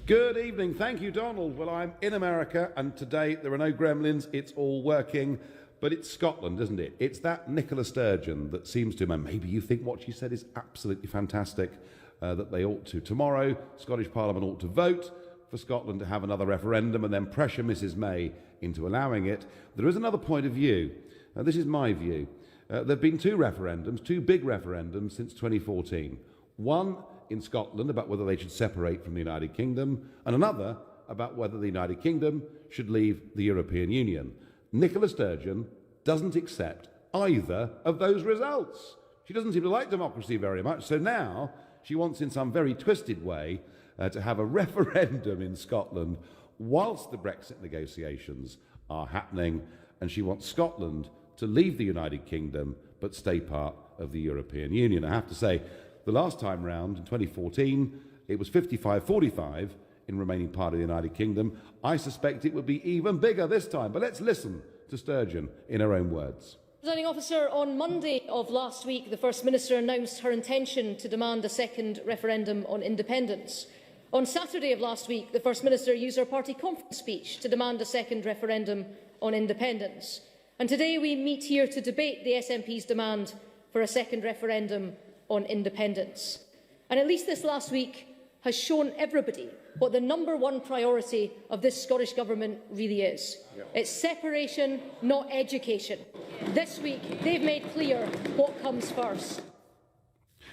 Good evening. Thank you, Donald. Well, I'm in America, and today there are no gremlins. It's all working. But it's Scotland, isn't it? It's that Nicola Sturgeon that seems to, and maybe you think what she said is absolutely fantastic, that they ought to. Tomorrow, Scottish Parliament ought to vote for Scotland to have another referendum and then pressure Mrs May into allowing it. There is another point of view. This is my view. There have been two big referendums since 2014. One in Scotland about whether they should separate from the United Kingdom, and another about whether the United Kingdom should leave the European Union. Nicola Sturgeon doesn't accept either of those results. She doesn't seem to like democracy very much, so now she wants in some very twisted way to have a referendum in Scotland whilst the Brexit negotiations are happening, and she wants Scotland to leave the United Kingdom but stay part of the European Union. I have to say, the last time round, in 2014, it was 55-45 in remaining part of the United Kingdom. I suspect it would be even bigger this time. But let's listen to Sturgeon in her own words. Presiding Officer, on Monday of last week, the First Minister announced her intention to demand a second referendum on independence. On Saturday of last week, the First Minister used her party conference speech to demand a second referendum on independence. And today we meet here to debate the SNP's demand for a second referendum on independence. And at least this last week has shown everybody what the #1 priority of this Scottish Government really is. It's separation, not education. This week, they've made clear what comes first.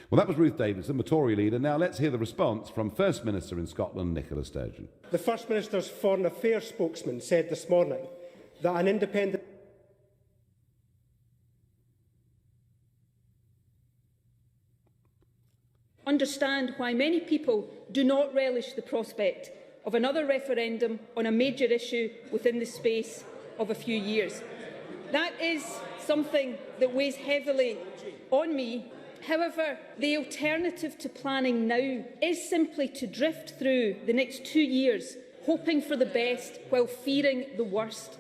Well, that was Ruth Davidson, the Tory leader. Now let's hear the response from First Minister in Scotland, Nicola Sturgeon. The First Minister's Foreign Affairs spokesman said this morning that an independent understand why many people do not relish the prospect of another referendum on a major issue within the space of a few years. That is something that weighs heavily on me. However, the alternative to planning now is simply to drift through the next 2 years, hoping for the best while fearing the worst.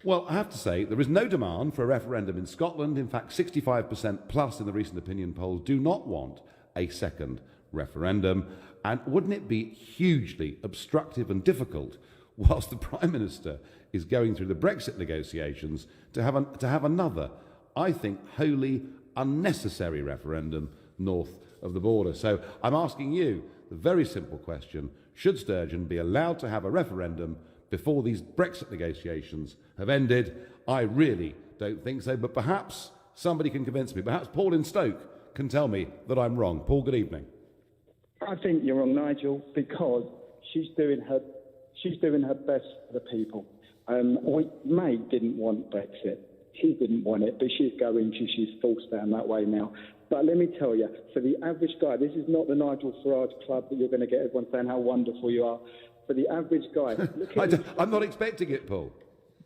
Well, I have to say, there is no demand for a referendum in Scotland. In fact, 65% plus in the recent opinion polls do not want a second referendum. And wouldn't it be hugely obstructive and difficult, whilst the Prime Minister is going through the Brexit negotiations, to have another, I think, wholly unnecessary referendum north of the border? So I'm asking you the very simple question: should Sturgeon be allowed to have a referendum before these Brexit negotiations have ended? I really don't think so, but perhaps somebody can convince me. Perhaps Paul in Stoke can tell me that I'm wrong. Paul, good evening. I think you're wrong, Nigel, because she's doing her best for the people. May didn't want Brexit. She didn't want it, but she's forced down that way now. But let me tell you, for the average guy, this is not the Nigel Farage club that you're going to get everyone saying how wonderful you are. For the average guy, I'm not expecting it, Paul.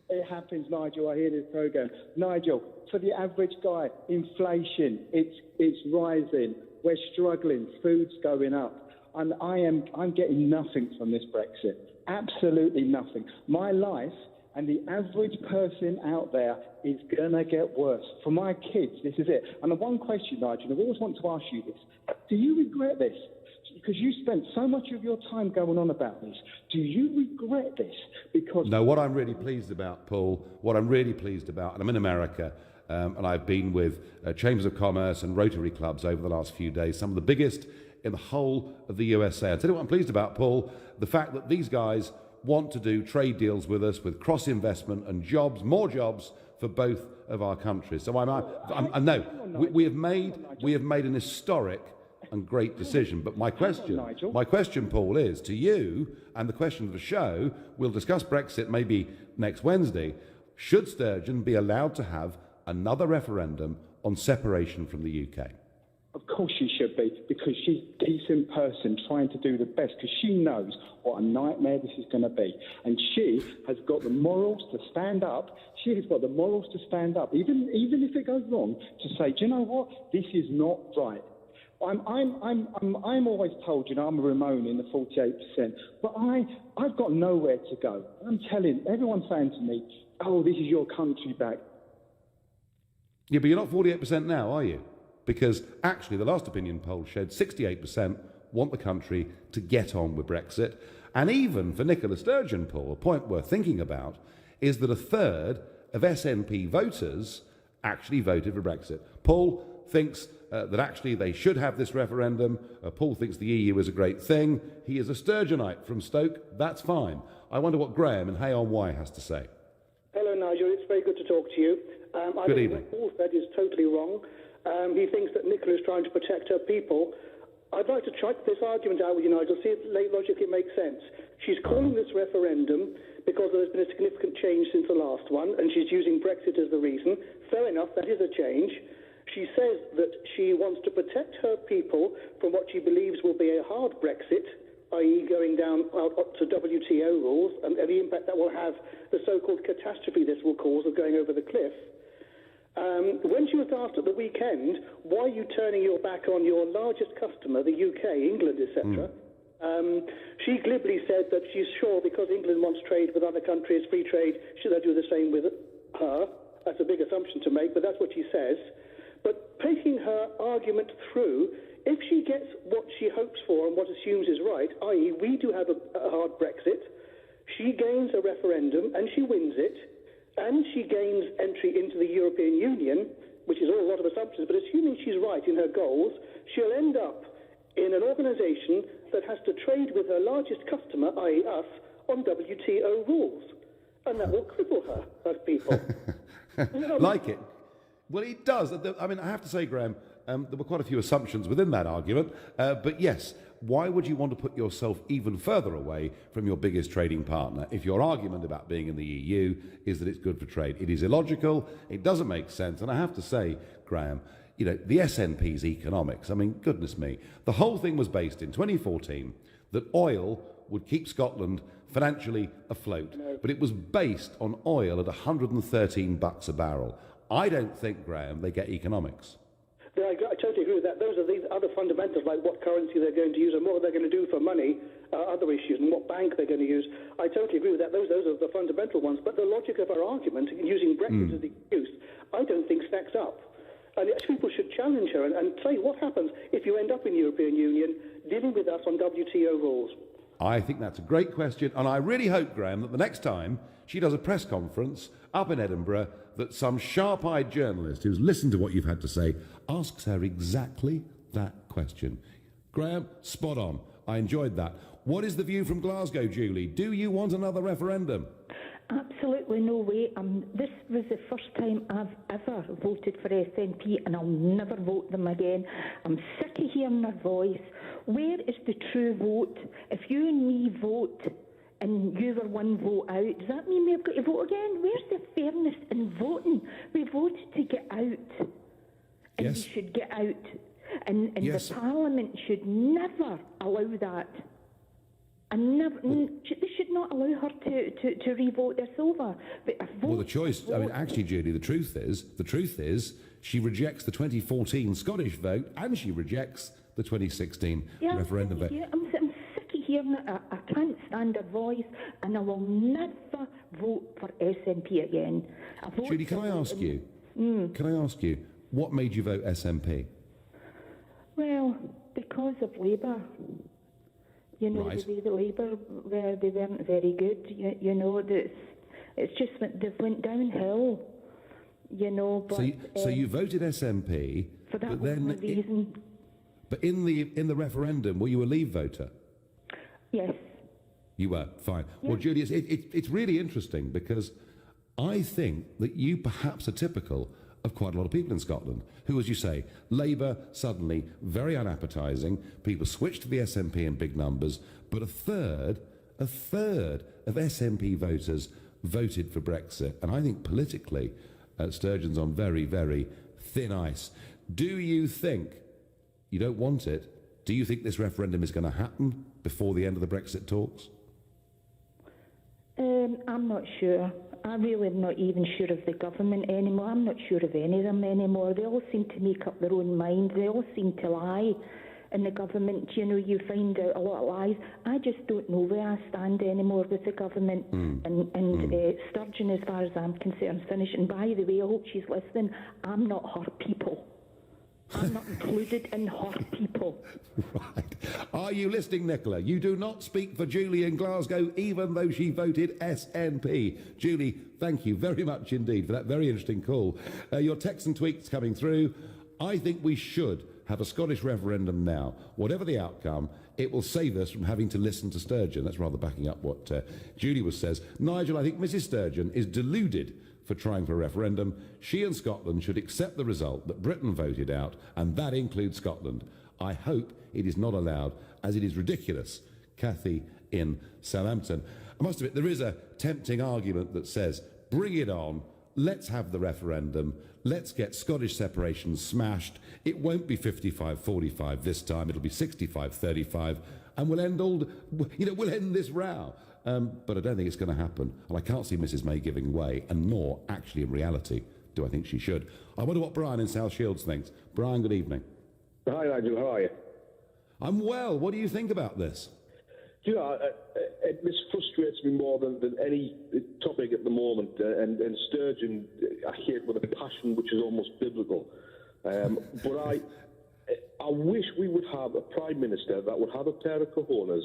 It happens, Nigel. I hear this programme. Nigel, for the average guy, inflation, it's rising. We're struggling. Food's going up. And I'm getting nothing from this Brexit. Absolutely nothing. My life and the average person out there is going to get worse. For my kids, this is it. And the one question, Nigel, I always want to ask you this. Do you regret this? Because you spent so much of your time going on about this. Do you regret this? Because no, what I'm really pleased about, Paul, and I'm in America, and I've been with Chambers of Commerce and Rotary clubs over the last few days, some of the biggest in the whole of the USA. I'll tell you what I'm pleased about, Paul, the fact that these guys want to do trade deals with us, with cross-investment and jobs, more jobs for both of our countries. So we have made an historic and great decision. But my question, Paul, is to you, and the question of the show, we'll discuss Brexit maybe next Wednesday. Should Sturgeon be allowed to have another referendum on separation from the UK? Of course she should be, because she's a decent person trying to do the best, because she knows what a nightmare this is going to be. And she has got the morals to stand up. She has got the morals to stand up, even if it goes wrong, to say, do you know what? This is not right. I'm always told, I'm a Ramon in the 48%, but I've got nowhere to go. I'm telling everyone's saying to me, oh, this is your country back. Yeah, but you're not 48% now, are you? Because actually the last opinion poll showed 68% want the country to get on with Brexit. And even for Nicola Sturgeon, Paul, a point worth thinking about is that a third of SNP voters actually voted for Brexit. Paul thinks that actually they should have this referendum. Paul thinks the EU is a great thing. He is a Sturgeonite from Stoke. That's fine. I wonder what Graham in Hay-on-Wye has to say. Hello, Nigel. It's very good to talk to you. Good evening. What Paul said is totally wrong. He thinks that Nicola is trying to protect her people. I'd like to try this argument out with you, Nigel, see if logically it makes sense. She's calling this referendum because there's been a significant change since the last one, and she's using Brexit as the reason. Fair enough, that is a change. She says that she wants to protect her people from what she believes will be a hard Brexit, i.e. going down up to WTO rules, and the impact that will have, the so-called catastrophe this will cause of going over the cliff. When she was asked at the weekend, why are you turning your back on your largest customer, the UK, England, etc., she glibly said that she's sure because England wants trade with other countries, free trade, should they do the same with her? That's a big assumption to make, but that's what she says. But taking her argument through, if she gets what she hopes for and what assumes is right, i.e. we do have a hard Brexit, she gains a referendum and she wins it, and she gains entry into the European Union, which is all a lot of assumptions, but assuming she's right in her goals, she'll end up in an organisation that has to trade with her largest customer, i.e. us, on WTO rules. And that will cripple her, as people. Like it? Well, it does. I mean, I have to say, Graham, there were quite a few assumptions within that argument. But yes, why would you want to put yourself even further away from your biggest trading partner if your argument about being in the EU is that it's good for trade? It is illogical. It doesn't make sense. And I have to say, Graham, you know, the SNP's economics, I mean, goodness me, the whole thing was based in 2014 that oil would keep Scotland financially afloat. But it was based on oil at $113 a barrel. I don't think, Graham, they get economics. I totally agree with that. Those are these other fundamentals, like what currency they're going to use and what they're going to do for money, other issues, and what bank they're going to use. I totally agree with that. Those are the fundamental ones. But the logic of our argument, using Brexit as the excuse, I don't think stacks up. And people should challenge her and say, what happens if you end up in the European Union dealing with us on WTO rules? I think that's a great question, and I really hope, Graham, that the next time she does a press conference up in Edinburgh, that some sharp-eyed journalist who's listened to what you've had to say asks her exactly that question. Graham, spot on. I enjoyed that. What is the view from Glasgow, Julie? Do you want another referendum? Absolutely no way. This was the first time I've ever voted for SNP, and I'll never vote them again. I'm sick of hearing their voice. Where is the true vote? If you and me vote and you were one vote out, does that mean we've got to vote again? Where's the fairness in voting? We voted to get out, and we should get out. And the Parliament should never allow that. And they should not allow her to re-vote this over. Well, the choice, I mean, actually, Judy, the truth is, she rejects the 2014 Scottish vote and she rejects the 2016 referendum vote. I'm sick of hearing it. I can't stand her voice, and I will never vote for SNP again. Judy, can I ask you, what made you vote SNP? Well, because of Labour. You know, right. the Labour, they weren't very good. You know, it's just they've went downhill. You know, but so you voted SNP for that reason. But in the referendum, were you a Leave voter? Yes. You were, fine. Yeah. Well, Judy, it's really interesting because I think that you perhaps are typical of quite a lot of people in Scotland who, as you say, Labour suddenly very unappetising, people switched to the SNP in big numbers, but a third of SNP voters voted for Brexit. And I think politically, Sturgeon's on very, very thin ice. Do you think, you don't want it, do you think this referendum is going to happen before the end of the Brexit talks? I'm not sure. I really am not even sure of the government anymore. I'm not sure of any of them anymore. They all seem to make up their own mind. They all seem to lie. In the government, you know, you find out a lot of lies. I just don't know where I stand anymore with the government. Sturgeon, as far as I'm concerned, finished. And by the way, I hope she's listening. I'm not her people. I'm not included in her people. Right. Are you listening, Nicola? You do not speak for Julie in Glasgow, even though she voted SNP. Julie, thank you very much indeed for that very interesting call. Your texts and tweets coming through. I think we should have a Scottish referendum now. Whatever the outcome, it will save us from having to listen to Sturgeon. That's rather backing up what Julie says. Nigel, I think Mrs Sturgeon is deluded for trying for a referendum. She and Scotland should accept the result that Britain voted out, and that includes Scotland. I hope it is not allowed, as it is ridiculous. Kathy in Southampton. I must admit, there is a tempting argument that says, bring it on, let's have the referendum, let's get Scottish separation smashed. It won't be 55-45 this time, it'll be 65-35, and we'll end this row. But I don't think it's going to happen. And I can't see Mrs May giving way, and nor, actually, in reality, do I think she should. I wonder what Brian in South Shields thinks. Brian, good evening. Hi, Nigel. How are you? I'm well. What do you think about this? Do you know, this frustrates me more than any topic at the moment. And Sturgeon, I hate with a passion which is almost biblical. But I wish we would have a Prime Minister that would have a pair of cojones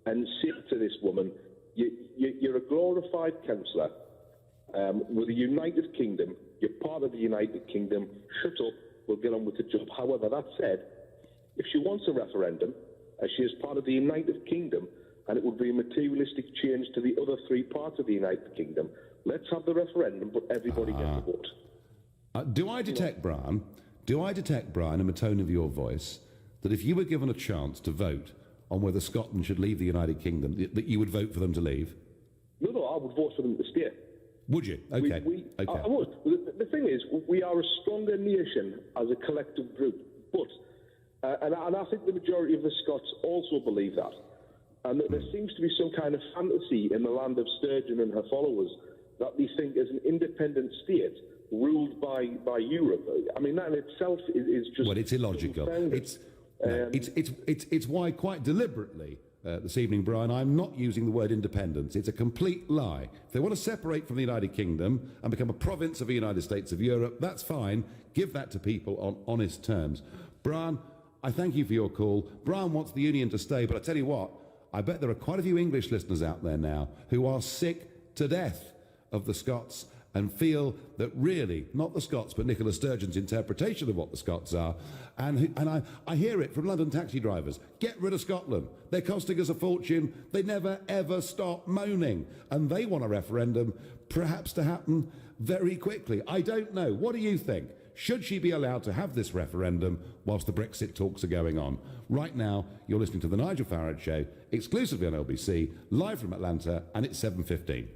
and say to this woman, you're a glorified councillor with the United Kingdom. You're part of the United Kingdom. Shut up. We'll get on with the job. However, that said, if she wants a referendum, as she is part of the United Kingdom, and it would be a materialistic change to the other three parts of the United Kingdom, let's have the referendum, but everybody gets a vote. Do I detect, Brian, in the tone of your voice, that if you were given a chance to vote on whether Scotland should leave the United Kingdom, that you would vote for them to leave? No, I would vote for them to stay. Would you? Okay. Okay. I would. The thing is, we are a stronger nation as a collective group, but, and I think the majority of the Scots also believe that, and that there seems to be some kind of fantasy in the land of Sturgeon and her followers that they think as an independent state ruled by Europe. I mean, that in itself is just... Well, it's illogical. It's why, quite deliberately, this evening, Brian, I'm not using the word independence. It's a complete lie. If they want to separate from the United Kingdom and become a province of the United States of Europe, that's fine. Give that to people on honest terms. Brian, I thank you for your call. Brian wants the Union to stay, but I tell you what, I bet there are quite a few English listeners out there now who are sick to death of the Scots and feel that really, not the Scots, but Nicola Sturgeon's interpretation of what the Scots are. And I hear it from London taxi drivers. Get rid of Scotland. They're costing us a fortune. They never, ever stop moaning. And they want a referendum, perhaps to happen very quickly. I don't know. What do you think? Should she be allowed to have this referendum whilst the Brexit talks are going on? Right now, you're listening to The Nigel Farage Show, exclusively on LBC, live from Atlanta, and it's 7:15.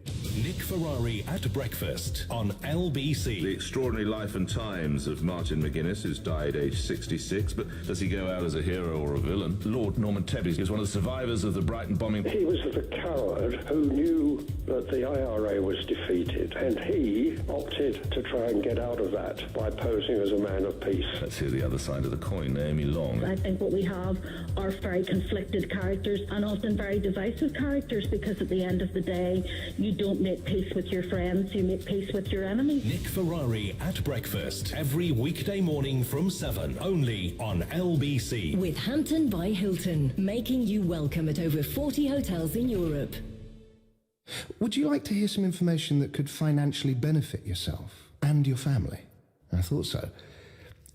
Nick Ferrari at breakfast on LBC. The extraordinary life and times of Martin McGuinness, who's died aged 66, but does he go out as a hero or a villain? Lord Norman Tebbie is one of the survivors of the Brighton bombing. He was the coward who knew that the IRA was defeated, and he opted to try and get out of that by posing as a man of peace. Let's hear the other side of the coin, Naomi Long. I think what we have are very conflicted characters and often very divisive characters, because at the end of the day, you don't make peace with your friends, you make peace with your enemies. Nick Ferrari at breakfast, every weekday morning from 7, only on LBC. With Hampton by Hilton, making you welcome at over 40 hotels in Europe. Would you like to hear some information that could financially benefit yourself and your family? I thought so.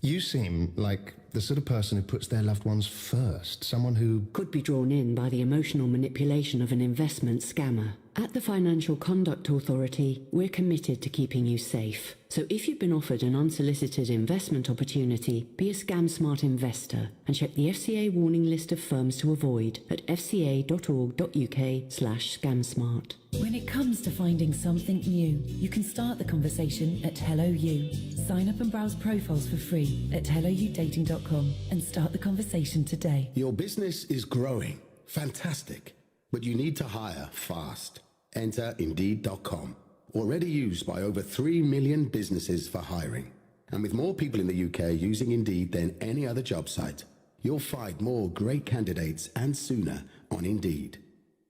You seem like the sort of person who puts their loved ones first, someone who could be drawn in by the emotional manipulation of an investment scammer. At the Financial Conduct Authority, we're committed to keeping you safe. So if you've been offered an unsolicited investment opportunity, be a scam smart investor and check the FCA warning list of firms to avoid at fca.org.uk/scamsmart. When it comes to finding something new, you can start the conversation at Hello You. Sign up and browse profiles for free at helloyoudating.com and start the conversation today. Your business is growing. Fantastic. But you need to hire fast. Enter Indeed.com. Already used by over 3 million businesses for hiring. And with more people in the UK using Indeed than any other job site, you'll find more great candidates and sooner on Indeed.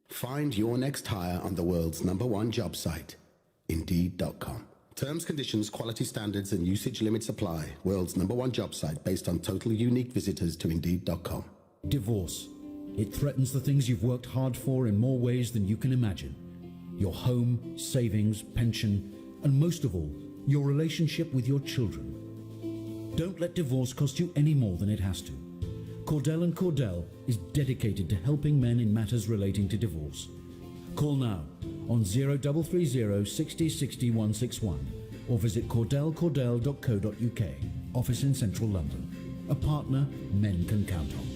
Find your next hire on the world's #1 job site, Indeed.com. Terms, conditions, quality standards and usage limits apply. World's #1 job site based on total unique visitors to Indeed.com. Divorce. It threatens the things you've worked hard for in more ways than you can imagine. Your home, savings, pension, and most of all, your relationship with your children. Don't let divorce cost you any more than it has to. Cordell & Cordell is dedicated to helping men in matters relating to divorce. Call now on 0330 60 60 161 or visit cordellcordell.co.uk. Office in central London. A partner men can count on.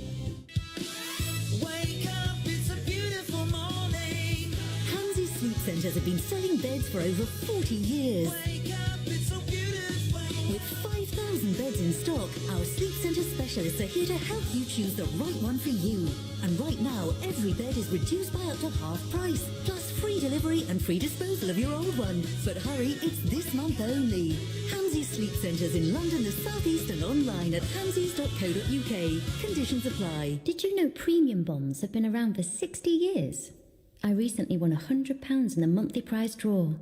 Wake up, it's a beautiful morning. Hansi Sleep Centres have been selling beds for over 40 years. Wake up, it's so beautiful. With 5,000 beds in stock, our Sleep Centre specialists are here to help you choose the right one for you. And right now, every bed is reduced by up to half price, plus free delivery and free disposal of your old one. But hurry, it's this month only. Hansi Sleep Centres in London, the South East, and online at hansis.co.uk. Conditions apply. Did you know premium bonds have been around for 60 years? I recently won £100 in the monthly prize draw.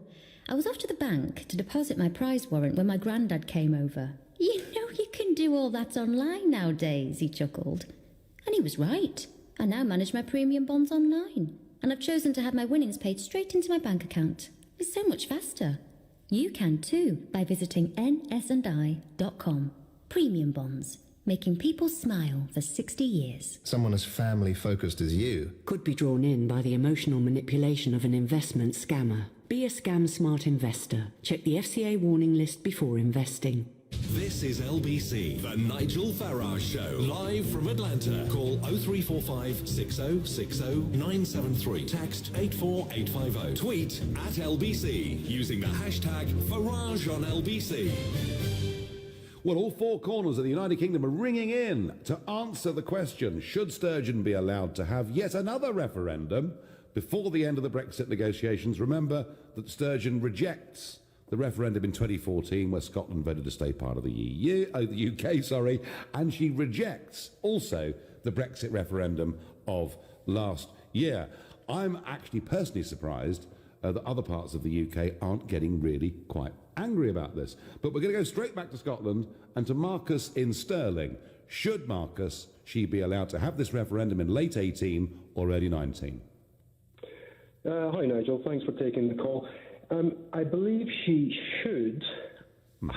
I was off to the bank to deposit my prize warrant when my granddad came over. You know you can do all that online nowadays, he chuckled. And he was right. I now manage my premium bonds online. And I've chosen to have my winnings paid straight into my bank account. It's so much faster. You can too by visiting nsandi.com. Premium bonds, making people smile for 60 years. Someone as family-focused as you could be drawn in by the emotional manipulation of an investment scammer. Be a scam-smart investor. Check the FCA warning list before investing. This is LBC, the Nigel Farage Show, live from Atlanta. Call 0345 6060 973. Text 84850. Tweet at LBC using the hashtag Farage on LBC. Well, all four corners of the United Kingdom are ringing in to answer the question, should Sturgeon be allowed to have yet another referendum before the end of the Brexit negotiations? Remember that Sturgeon rejects the referendum in 2014 where Scotland voted to stay part of the UK, and she rejects also the Brexit referendum of last year. I'm actually personally surprised that other parts of the UK aren't getting really quite angry about this. But we're going to go straight back to Scotland and to Marcus in Stirling. Should she be allowed to have this referendum in late 18 or early 19? Hi, Nigel. Thanks for taking the call. I believe she should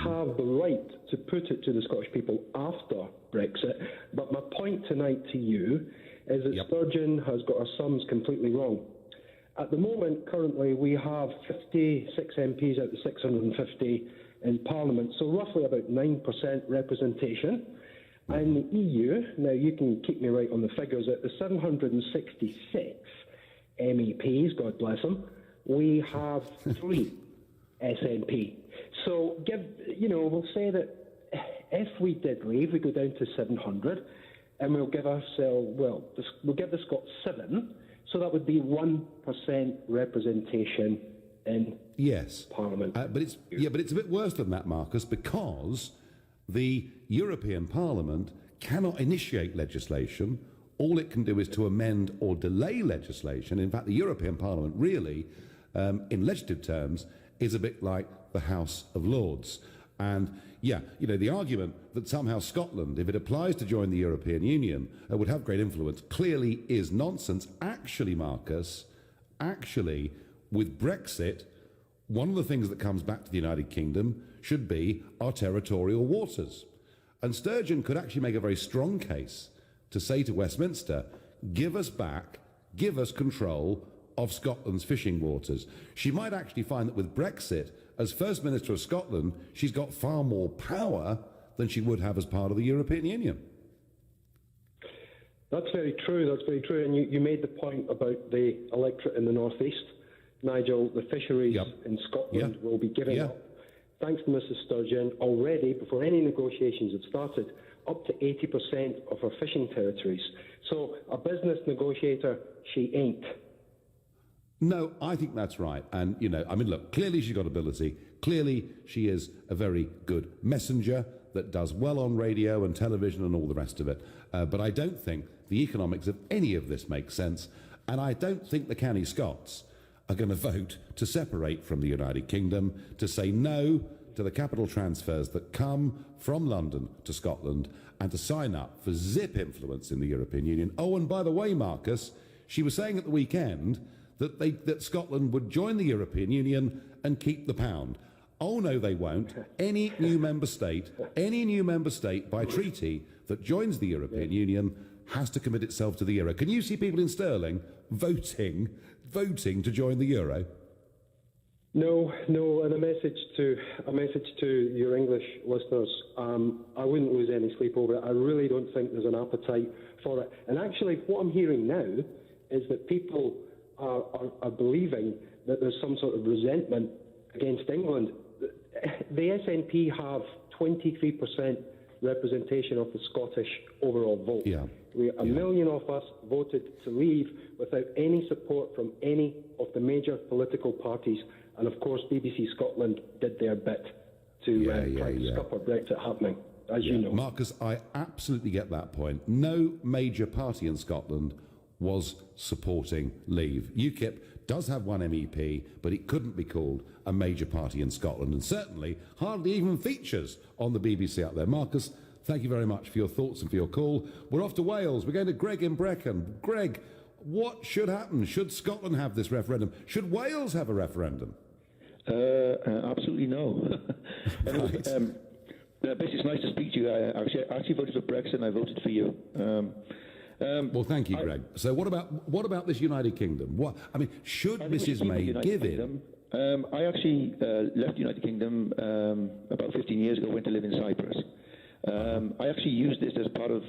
have the right to put it to the Scottish people after Brexit. But my point tonight to you is that Sturgeon has got her sums completely wrong. At the moment, currently, we have 56 MPs out of 650 in Parliament, so roughly about 9% representation. And the EU, now you can keep me right on the figures, at the 766 MEPs, God bless them, we have 3 SNP. So we'll say that if we did leave, we go down to 700, and we'll give ourselves, we'll give the Scots 7, so that would be 1% representation in Parliament. But it's a bit worse than that, Marcus, because the European Parliament cannot initiate legislation. All it can do is to amend or delay legislation. In fact, the European Parliament really, in legislative terms, is a bit like the House of Lords. And, the argument that somehow Scotland, if it applies to join the European Union, would have great influence, clearly is nonsense. Actually, Marcus, with Brexit, one of the things that comes back to the United Kingdom should be our territorial waters. And Sturgeon could actually make a very strong case to say to Westminster, give us control of Scotland's fishing waters. She might actually find that with Brexit, as First Minister of Scotland, she's got far more power than she would have as part of the European Union. That's very true, And you made the point about the electorate in the North East. Nigel, the fisheries in Scotland will be giving up, thanks to Mrs Sturgeon, already, before any negotiations have started, up to 80% of her fishing territories. So a business negotiator, she ain't. No, I think that's right. And, look, clearly she's got ability. Clearly she is a very good messenger that does well on radio and television and all the rest of it. But I don't think the economics of any of this makes sense. And I don't think the Canny Scots are going to vote to separate from the United Kingdom, to say no to the capital transfers that come from London to Scotland, and to sign up for zip influence in the European Union. Oh, and by the way, Marcus, she was saying at the weekend that Scotland would join the European Union and keep the pound. Oh, no, they won't. Any new member state by treaty that joins the European Union has to commit itself to the euro. Can you see people in Sterling voting to join the euro? No, and a message to your English listeners. I wouldn't lose any sleep over it. I really don't think there's an appetite for it. And actually, what I'm hearing now is that people are believing that there's some sort of resentment against England. The SNP have 23% representation of the Scottish overall vote. A million of us voted to leave without any support from any of the major political parties. And of course, BBC Scotland did their bit to try to scupper Brexit happening, as you know. Marcus, I absolutely get that point. No major party in Scotland was supporting leave. UKIP does have one MEP, but it couldn't be called a major party in Scotland, and certainly hardly even features on the BBC out there. Marcus, thank you very much for your thoughts and for your call. We're off to Wales. We're going to Greg in Brecon. Greg, what should happen? Should Scotland have this referendum? Should Wales have a referendum? Absolutely no. Anyway, Bess, it's nice to speak to you. I actually voted for Brexit and I voted for you. Well, thank you, Greg. So what about this United Kingdom? Should Mrs May give in? I actually left the United Kingdom about 15 years ago, went to live in Cyprus. I actually used this as part of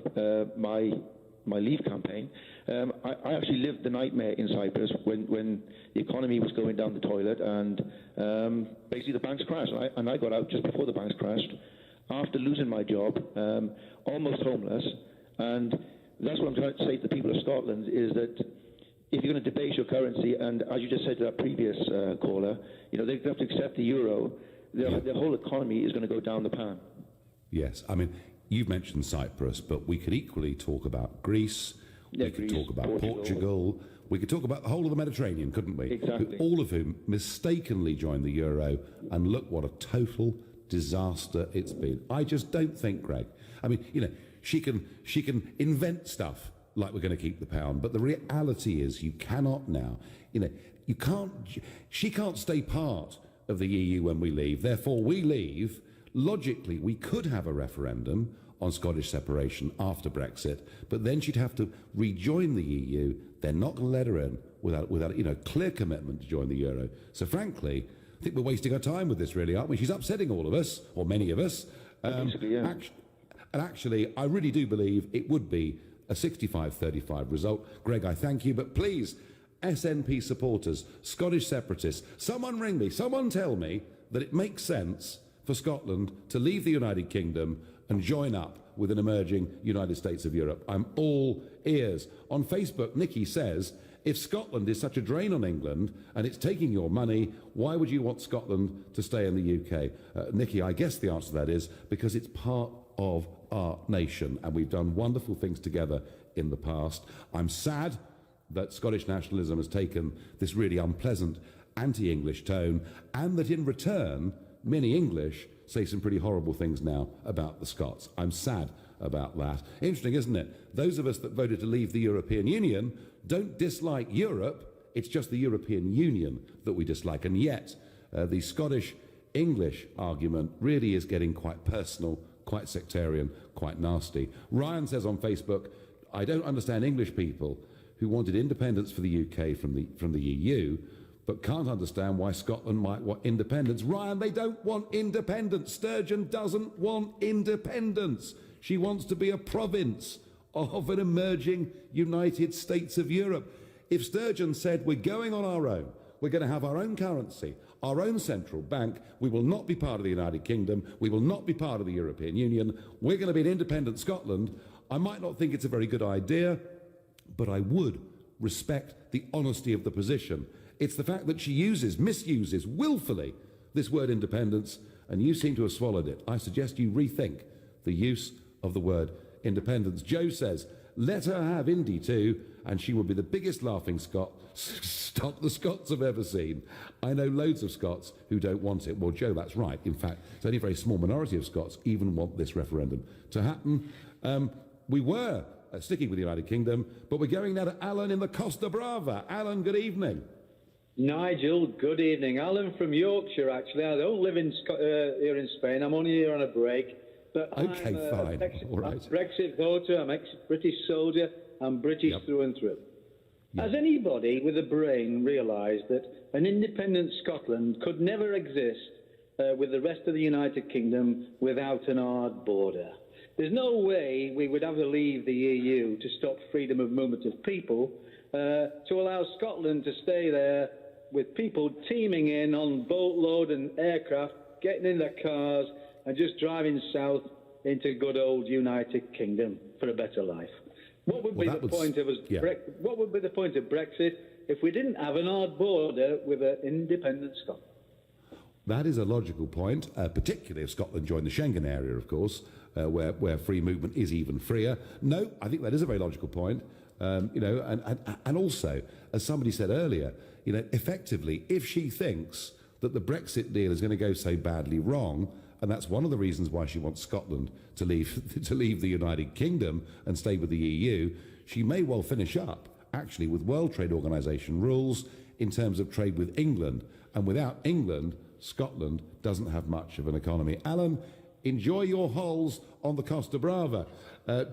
my Leave campaign. I actually lived the nightmare in Cyprus when the economy was going down the toilet and basically the banks crashed. And I got out just before the banks crashed, after losing my job, almost homeless. And that's what I'm trying to say to the people of Scotland, is that if you're going to debase your currency, and as you just said to that previous caller, they have to accept the euro, the whole economy is going to go down the pan. Yes, you've mentioned Cyprus, but we could equally talk about Greece, we could talk about Portugal, we could talk about the whole of the Mediterranean, couldn't we? Exactly. All of whom mistakenly joined the euro, and look what a total disaster it's been. I just don't think, Greg. She can invent stuff like we're going to keep the pound, but the reality is you cannot now. She can't stay part of the EU when we leave. Therefore, we leave. Logically, we could have a referendum on Scottish separation after Brexit, but then she'd have to rejoin the EU. They're not going to let her in without clear commitment to join the euro. So frankly, I think we're wasting our time with this, really, aren't we? She's upsetting all of us, or many of us. Actually, I really do believe it would be a 65-35 result. Greg, I thank you, but please, SNP supporters, Scottish separatists, someone ring me, someone tell me that it makes sense for Scotland to leave the United Kingdom and join up with an emerging United States of Europe. I'm all ears. On Facebook, Nikki says, if Scotland is such a drain on England and it's taking your money, why would you want Scotland to stay in the UK? Nikki, I guess the answer to that is because it's part of our nation and we've done wonderful things together in the past. I'm sad that Scottish nationalism has taken this really unpleasant anti-English tone, and that in return many English say some pretty horrible things now about the Scots. I'm sad about that. Interesting, isn't it? Those of us that voted to leave the European Union don't dislike Europe, it's just the European Union that we dislike. And yet, the Scottish-English argument really is getting quite personal, quite sectarian, quite nasty. Ryan says on Facebook, I don't understand English people who wanted independence for the UK from the EU, but can't understand why Scotland might want independence. Ryan, they don't want independence. Sturgeon doesn't want independence. She wants to be a province of an emerging United States of Europe. If Sturgeon said, we're going on our own, we're going to have our own currency, our own central bank, we will not be part of the United Kingdom, we will not be part of the European Union, we're going to be an independent Scotland, I might not think it's a very good idea, but I would respect the honesty of the position. It's the fact that she misuses willfully this word independence, and you seem to have swallowed it. I suggest you rethink the use of the word independence. Joe says, Let her have Indy too, and she will be the biggest laughing stock the Scots have ever seen. I know loads of Scots who don't want it. Well, Joe, that's right. In fact, it's only a very small minority of Scots even want this referendum to happen. We were sticking with the United Kingdom, but we're going now to Alan in the Costa Brava. Alan, good evening. Nigel, good evening. Alan from Yorkshire, actually. I don't live in here in Spain. I'm only here on a break. But Okay, I'm fine. All right. Brexit voter. I'm ex-British soldier. I'm British through and through. Has anybody with a brain realised that an independent Scotland could never exist with the rest of the United Kingdom without an hard border? There's no way we would ever leave the EU to stop freedom of movement of people, to allow Scotland to stay there with people teeming in on boatload and aircraft, getting in their cars and just driving south into good old United Kingdom for a better life. What would be the point of what would be the point of Brexit if we didn't have an hard border with an independent Scotland? That is a logical point, particularly if Scotland joined the Schengen area, of course, where free movement is even freer. No, I think that is a very logical point. And also, as somebody said earlier, effectively, if she thinks that the Brexit deal is going to go so badly wrong, and that's one of the reasons why she wants Scotland to leave the United Kingdom and stay with the EU, she may well finish up, actually, with World Trade Organization rules in terms of trade with England. And without England, Scotland doesn't have much of an economy. Alan, enjoy your holes on the Costa Brava.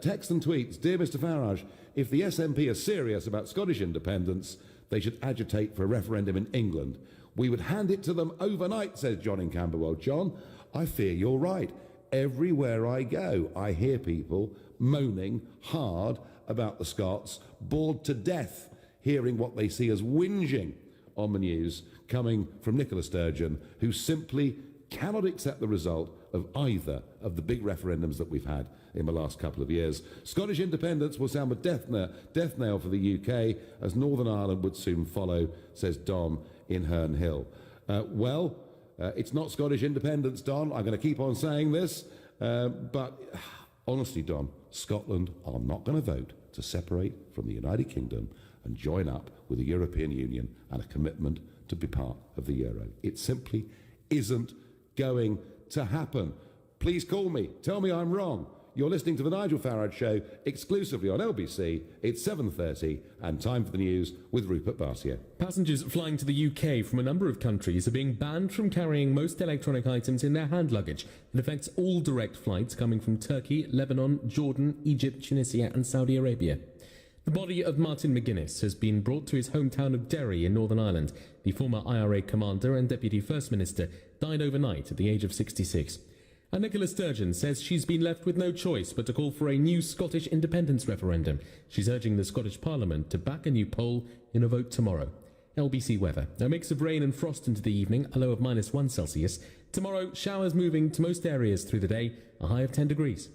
Text and tweets. Dear Mr Farage, if the SNP are serious about Scottish independence, they should agitate for a referendum in England. We would hand it to them overnight, says John in Camberwell. John, I fear you're right. Everywhere I go, I hear people moaning hard about the Scots, bored to death, hearing what they see as whinging on the news coming from Nicola Sturgeon, who simply cannot accept the result of either of the big referendums that we've had in the last couple of years. Scottish independence will sound a death knell for the UK, as Northern Ireland would soon follow, says Don in Herne Hill. It's not Scottish independence, Don. I'm going to keep on saying this. But honestly, Don, Scotland are not going to vote to separate from the United Kingdom and join up with the European Union and a commitment to be part of the euro. It simply isn't going to happen. Please call me. Tell me I'm wrong. You're listening to The Nigel Farage Show exclusively on LBC. It's 7:30 and time for the news with Rupert Bartier. Passengers flying to the UK from a number of countries are being banned from carrying most electronic items in their hand luggage. It affects all direct flights coming from Turkey, Lebanon, Jordan, Egypt, Tunisia and Saudi Arabia. The body of Martin McGuinness has been brought to his hometown of Derry in Northern Ireland. The former IRA commander and Deputy First Minister died overnight at the age of 66. And Nicola Sturgeon says she's been left with no choice but to call for a new Scottish independence referendum. She's urging the Scottish Parliament to back a new poll in a vote tomorrow. LBC weather. A mix of rain and frost into the evening, a low of -1 Celsius. Tomorrow, showers moving to most areas through the day, a high of 10 degrees.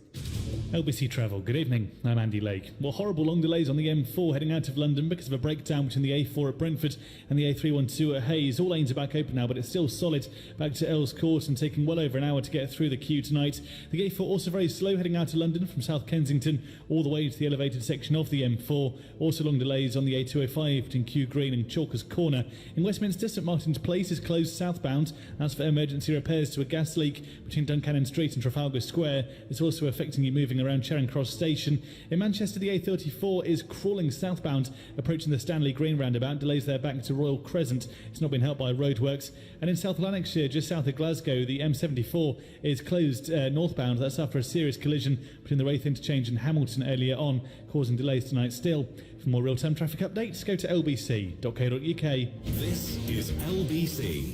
LBC Travel, good evening, I'm Andy Lake. Well, horrible long delays on the M4 heading out of London because of a breakdown between the A4 at Brentford and the A312 at Hayes. All lanes are back open now, but it's still solid back to Earls Court and taking well over an hour to get through the queue tonight. The A4 also very slow heading out of London from South Kensington all the way to the elevated section of the M4. Also long delays on the A205 between Kew Green and Chalkers Corner. In Westminster, St Martin's Place is closed southbound. As for emergency repairs to a gas leak between Duncannon Street and Trafalgar Square, it's also affecting you moving around Charing Cross Station. In Manchester, the A34 is crawling southbound, approaching the Stanley Green roundabout. Delays there back to Royal Crescent. It's not been helped by roadworks. And in South Lanarkshire, just south of Glasgow, the M74 is closed northbound. That's after a serious collision between the Wraith Interchange and Hamilton earlier on, causing delays tonight still. For more real-time traffic updates, go to lbc.co.uk. This is LBC.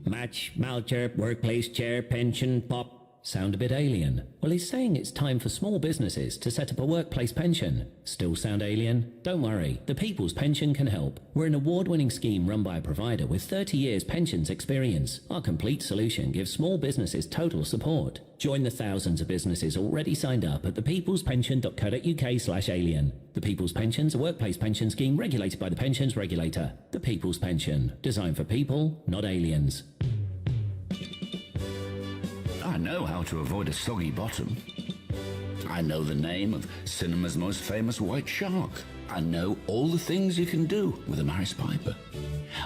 Match, Malchirp, workplace chair, pension, pop. Sound a bit alien? Well, he's saying it's time for small businesses to set up a workplace pension. Still sound alien? Don't worry, the People's Pension can help. We're an award-winning scheme run by a provider with 30 years pensions experience. Our complete solution gives small businesses total support. Join the thousands of businesses already signed up at thepeoplespension.co.uk/alien. The People's Pension's a workplace pension scheme regulated by the Pensions Regulator. The People's Pension. Designed for people, not aliens. I know how to avoid a soggy bottom. I know the name of cinema's most famous white shark. I know all the things you can do with a Maris Piper.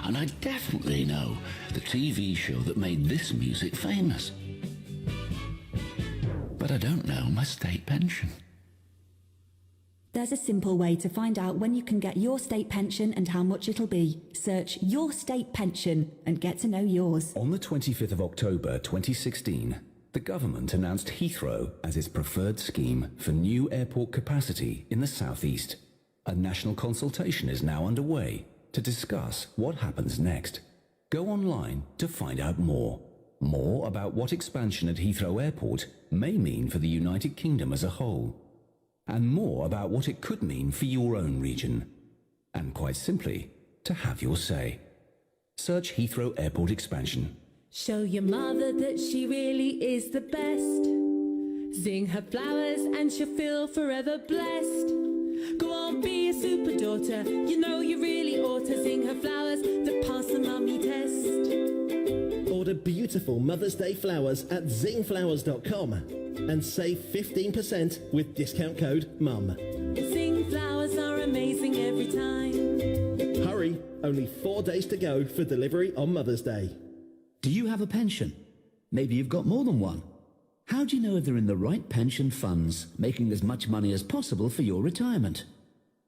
And I definitely know the TV show that made this music famous. But I don't know my state pension. There's a simple way to find out when you can get your state pension and how much it'll be. Search Your State Pension and get to know yours. On the 25th of October 2016, the government announced Heathrow as its preferred scheme for new airport capacity in the southeast. A national consultation is now underway to discuss what happens next. Go online to find out more. More about what expansion at Heathrow Airport may mean for the United Kingdom as a whole. And more about what it could mean for your own region. And quite simply, to have your say. Search Heathrow Airport expansion. Show your mother that she really is the best. Sing her flowers and she'll feel forever blessed. Go on, be a super daughter. You know you really ought to sing her flowers that pass the mummy test. Order beautiful Mother's Day flowers at zingflowers.com and save 15% with discount code MUM. Zing flowers are amazing every time. Hurry, only 4 days to go for delivery on Mother's Day. Do you have a pension? Maybe you've got more than one. How do you know if they're in the right pension funds, making as much money as possible for your retirement?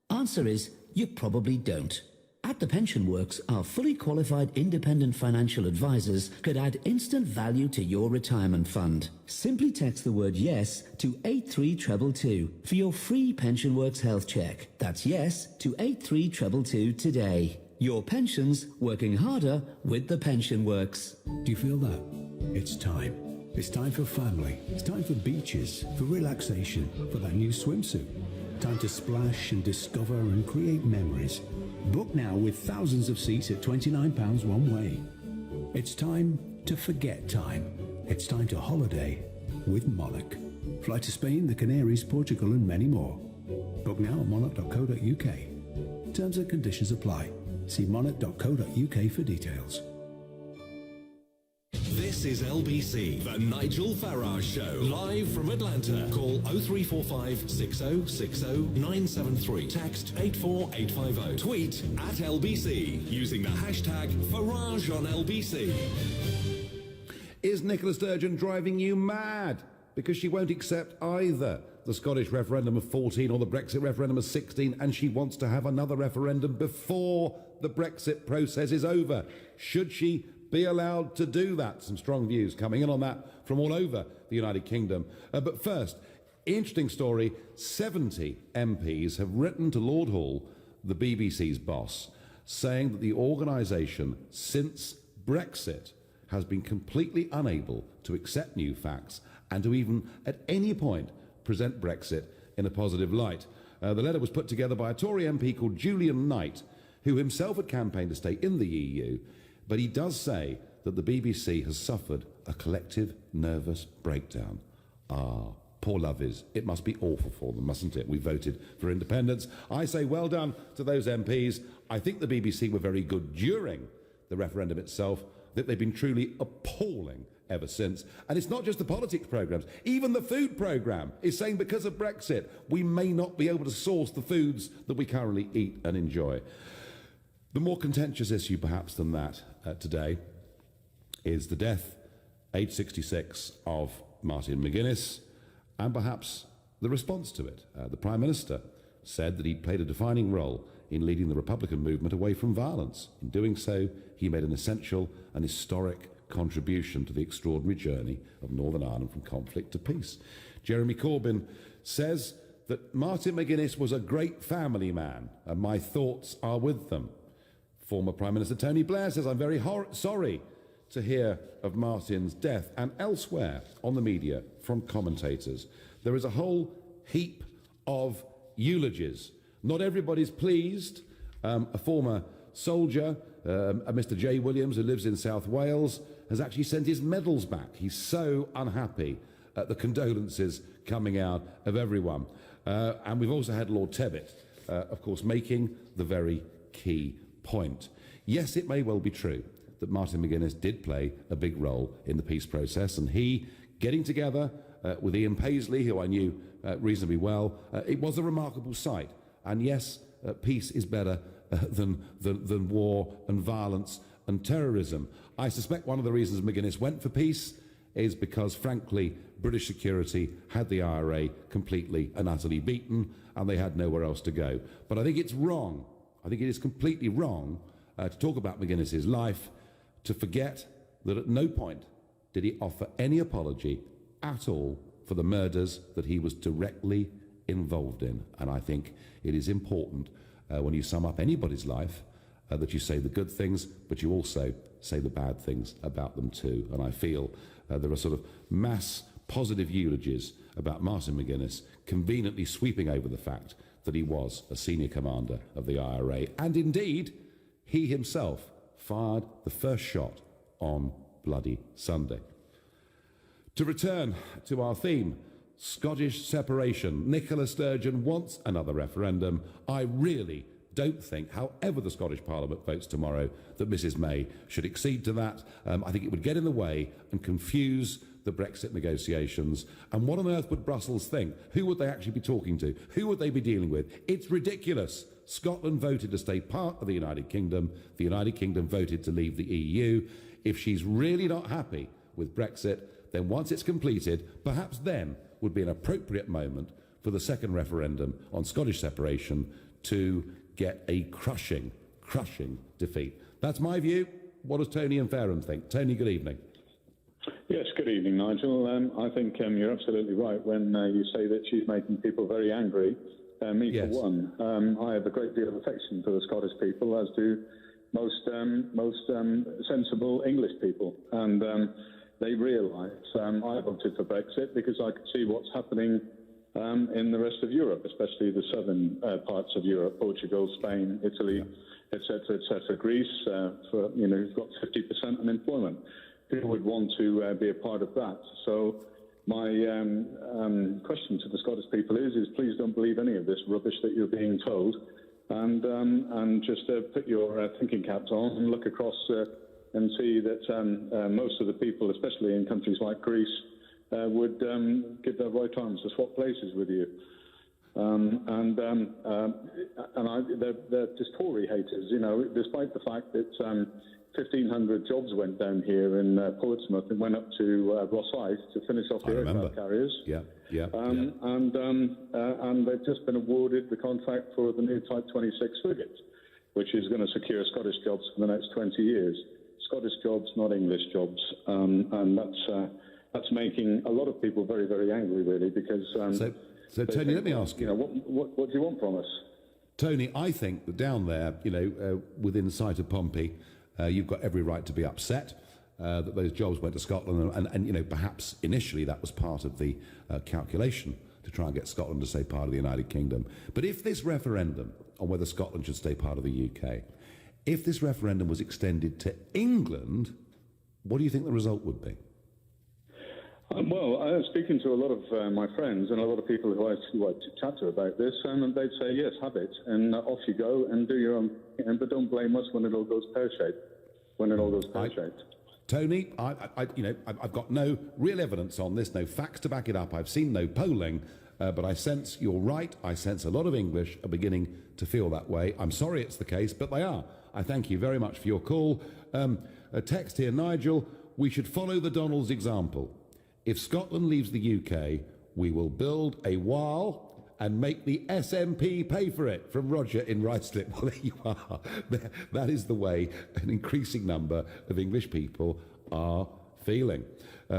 Answer is, you probably don't. At the Pension Works, our fully qualified independent financial advisors could add instant value to your retirement fund. Simply text the word YES to 83222 for your free Pension Works health check. That's YES to 83222 today. Your pensions working harder with the Pension Works. Do you feel that? It's time. It's time for family. It's time for beaches, for relaxation, for that new swimsuit. Time to splash and discover and create memories. Book now with thousands of seats at £29 one way. It's time to forget time. It's time to holiday with Monarch. Fly to Spain, the Canaries, Portugal and many more. Book now at monarch.co.uk. Terms and conditions apply. See monarch.co.uk for details. This is LBC, the Nigel Farage Show, live from Atlanta. Call 0345 6060 973. Text 84850. Tweet at LBC using the hashtag Farage on LBC. Is Nicola Sturgeon driving you mad? Because she won't accept either the Scottish referendum of 14 or the Brexit referendum of 16, and she wants to have another referendum before the Brexit process is over. Should she be allowed to do that? Some strong views coming in on that from all over the United Kingdom. But first, interesting story, 70 MPs have written to Lord Hall, the BBC's boss, saying that the organisation, since Brexit, has been completely unable to accept new facts and to even at any point present Brexit in a positive light. The letter was put together by a Tory MP called Julian Knight, who himself had campaigned to stay in the EU, but he does say that the BBC has suffered a collective nervous breakdown. Poor lovies. It must be awful for them, mustn't it? We voted for independence. I say well done to those MPs. I think the BBC were very good during the referendum itself, that they've been truly appalling ever since. And it's not just the politics programmes. Even the food programme is saying because of Brexit, we may not be able to source the foods that we currently eat and enjoy. The more contentious issue, perhaps, than that today is the death, age 66, of Martin McGuinness, and perhaps the response to it. The Prime Minister said that he played a defining role in leading the Republican movement away from violence. In doing so, he made an essential and historic contribution to the extraordinary journey of Northern Ireland from conflict to peace. Jeremy Corbyn says that Martin McGuinness was a great family man, and my thoughts are with them. Former Prime Minister Tony Blair says, I'm very sorry to hear of Martin's death. And elsewhere on the media, from commentators, there is a whole heap of eulogies. Not everybody's pleased. A former soldier, Mr. J. Williams, who lives in South Wales, has actually sent his medals back. He's so unhappy at the condolences coming out of everyone. And we've also had Lord Tebbit, of course, making the very key point. Yes, it may well be true that Martin McGuinness did play a big role in the peace process, and he, getting together with Ian Paisley, who I knew reasonably well. It was a remarkable sight. And yes, peace is better than war and violence and terrorism. I suspect one of the reasons McGuinness went for peace is because, frankly, British security had the IRA completely and utterly beaten, and they had nowhere else to go. But I think it's wrong. I think it is completely wrong to talk about McGuinness's life, to forget that at no point did he offer any apology at all for the murders that he was directly involved in. And I think it is important when you sum up anybody's life that you say the good things, but you also say the bad things about them too. And I feel there are sort of mass positive eulogies about Martin McGuinness conveniently sweeping over the fact that he was a senior commander of the IRA. And indeed, he himself fired the first shot on Bloody Sunday. To return to our theme, Scottish separation. Nicola Sturgeon wants another referendum. I really don't think, however the Scottish Parliament votes tomorrow, that Mrs May should accede to that. I think it would get in the way and confuse the Brexit negotiations. And what on earth would Brussels think? Who would they actually be talking to? Who would they be dealing with? It's ridiculous. Scotland voted to stay part of the United Kingdom. The United Kingdom voted to leave the EU. If she's really not happy with Brexit, then once it's completed, perhaps then would be an appropriate moment for the second referendum on Scottish separation to get a crushing defeat. That's my view. What does Tony and Fareham think? Tony, good evening. Yes, good evening, Nigel. I think you're absolutely right when you say that she's making people very angry. Me, yes. For one, I have a great deal of affection for the Scottish people, as do most sensible English people. And they realise I voted for Brexit because I could see what's happening in the rest of Europe, especially the southern parts of Europe, Portugal, Spain, Italy, etc., etc., Greece, who've got 50% unemployment. People would want to be a part of that. So my question to the Scottish people is please don't believe any of this rubbish that you're being told, and just put your thinking caps on and look across and see that most of the people, especially in countries like Greece, would give their right arms to swap places with you. They're just Tory haters, despite the fact that 1,500 jobs went down here in Portsmouth and went up to Rosyth to finish off the aircraft carriers. And they've just been awarded the contract for the new Type 26 frigate, which is going to secure Scottish jobs for the next 20 years. Scottish jobs, not English jobs, and that's making a lot of people very, very angry, really, because. So Tony, let me ask you. What do you want from us? Tony, I think that down there, within sight of Pompey, you've got every right to be upset that those jobs went to Scotland, and perhaps initially that was part of the calculation to try and get Scotland to stay part of the United Kingdom. But if this referendum on whether Scotland should stay part of the UK, if this referendum was extended to England, what do you think the result would be? Well, I was speaking to a lot of my friends and a lot of people who I chat to about this, and they'd say, yes, have it, and off you go and do your own thing, but don't blame us when it all goes pear-shaped. Tony, I've got no real evidence on this, no facts to back it up. I've seen no polling, but I sense you're right. I sense a lot of English are beginning to feel that way. I'm sorry it's the case, but they are. I thank you very much for your call. A text here, Nigel, we should follow the Donald's example. If Scotland leaves the UK, we will build a wall and make the SNP pay for it. From Roger in Ruislip. Well, there you are. That is the way an increasing number of English people are feeling.